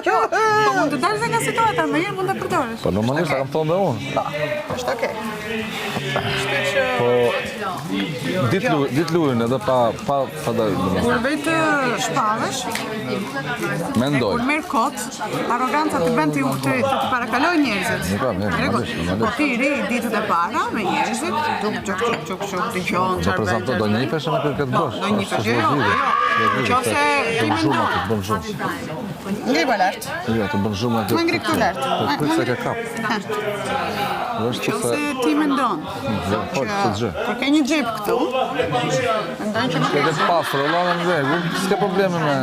Dëgjoj, po mund të dalësh nga situata, më herë mund ta përdorësh. Po normalisht kam thonë dhe unë. Është okay. Po ditë luajnë edhe pa dalë. Kur vetë shpallesh, Mendoj. kur merr kot, arroganca të bën ti të parakaloj njerëzit. Po ti ri ditët e para me njerëzit, çuk dëgjon çfarë bën. Do njipesh me këtë bosh. Do njipesh, jo. Nëse ti mendon. Bën shumë. Ngriva lart. Jo, të bën shumë atë. Më ngri këtu lart. Po se ka kap. Nëse ti mendon. Po të gjë. Kur ke një xhep këtu, mendon që nuk Ke të pasur, Allah në rregull, s'ka probleme me.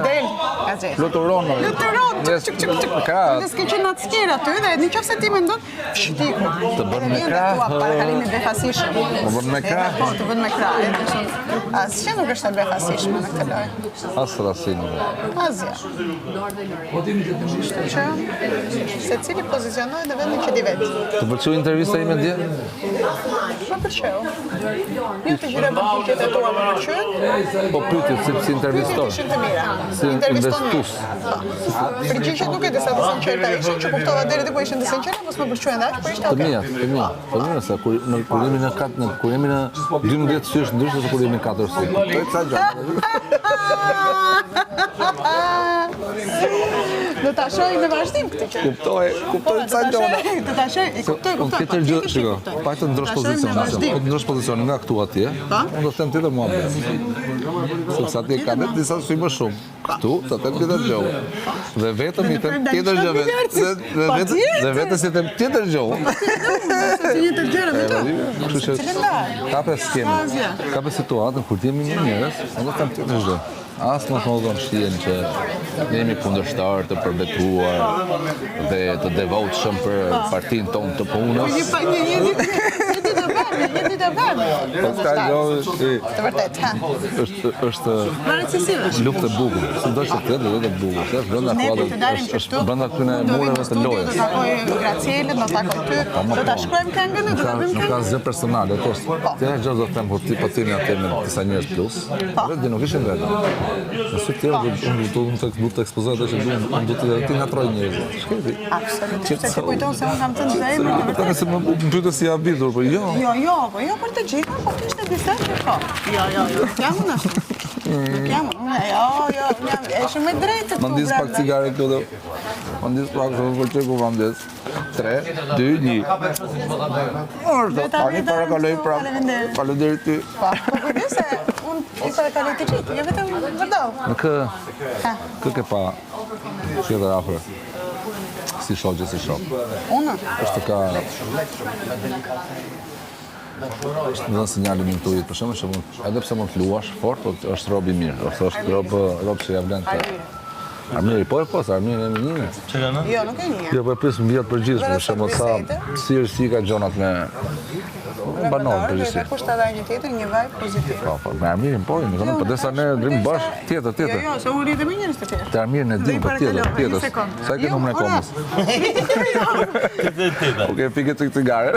del gazetë. Fluturon. Luteron, çuk. Ka. Dhe s'ke qenë atë skier aty dhe nëse ti mendon, shtiku. Të bën me krah. Parakalimi befasishëm. Të bën me krah. Po, të bën me krah. Asgjë nuk është e befasishme në këtë lojë. As rasinë. Asgjë. Kështu që secili pozicionohet në vendin që di vetë. Të pëlqeu intervista ime dje? Më pëlqeu. Një të gjyra përgjigjet e tua më pëlqen. Po pyetje si intervistor. Ishin të mira. Si investues. Përgjigjet nuk e di sa të sinqerta ishin, që kuptova deri diku ishin të sinqerta, mos më pëlqyen aq, po ishte Të okay. mia, të mia se kur jemi në 12 sysh ndryshe se kur jemi 4 sy. Po ca gjë. Do ta shoh në vazhdim këtë që. Kuptoj ca gjë. Do ta shoh, e kuptoj. Tjetër gjë, shiko. Pa të ndrosh pozicion, po të ndrosh pozicion nga këtu atje, unë do të them tjetër muhabet. Sepse atje ka vetë disa sy më shumë. Këtu të them tjetër gjë. Dhe vetëm i them tjetër gjë. Dhe vetëm si them tjetër gjë. Tjetër gjëra me to. Kështu që kape skemë, kape situatën kur jemi një njerëz, unë do të them tjetër gjë. As mos më dhon shihen që jemi kundërshtar të përbetuar dhe të devotshëm për partinë tonë të punës. Një ditë e bërë. Po ka gjë, Të vërtet, ha. është Varësisive. luftë e bukur. Sido që të jetë e bukur. Se brenda është brenda këtyre mureve të lojës. Do takoj Gracielën, do takoj ty. Do ta shkruajmë këngën, do ta bëjmë Nuk ka zë personale, të tjera gjë do të them, kur ti po tini atë me disa njerëz plus. Vetë nuk ishin vetë. Nëse tjerë unë do të ekspozoj ato që duhen, unë do të ngatroj njerëz. Shkëti. Absolutisht, se kujton se unë kam të zemër. Vetëm se më pyetës si habitur, po jo. Jo për të gjitha, po kishte disa që po. Jo, jam unë ashtu. Nuk jam unë, jo, e shumë me drejtë të Mandis pak cigare këtu dhe. Mandis pak shumë për që ku mandis. 3, 2, 1. Tani parakaloj prap. Faleminderit ty. Po kujdes se unë i parakaloj të qitë, jo vetëm vërdo. Në kë ke pa tjetër afër. Si shok. Unë? Është ka është në sinjalin në tujit, për shumë, edhe pse mund të luash fort, është rob i mirë, është rob që ja vlen të... Armiri, po, se Armiri e një. Jo, nuk e një. Jo, po e prisë mbijat përgjithë, për shumë, sa si ka gjonat me banorë përgjithësi. Kushtë edhe një tjetër, një vibe pozitiv. Po, me Armirin po, për desa ne drimë bashkë, tjetër. Jo, se unë rritë me njërës të tjerë. Të Armirin e di, për tjetër. Sa e ke numër e komës? Oke, pike të këtë gare.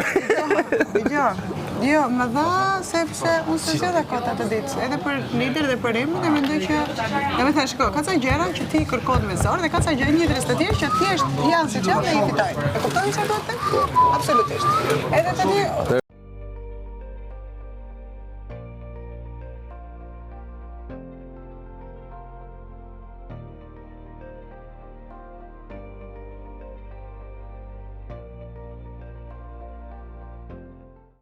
Jo, më dha sepse unë se zgjodha kota të ditë, edhe për lider dhe për emrin, dhe mendoj që, dhe me thënë shko, ka ca gjëra që ti kërkon me zor dhe ka ca gjëra njerëz të tjerë që thjesht janë siç janë dhe i fitojnë. E kuptoni çfarë do të them? Absolutisht. Edhe tani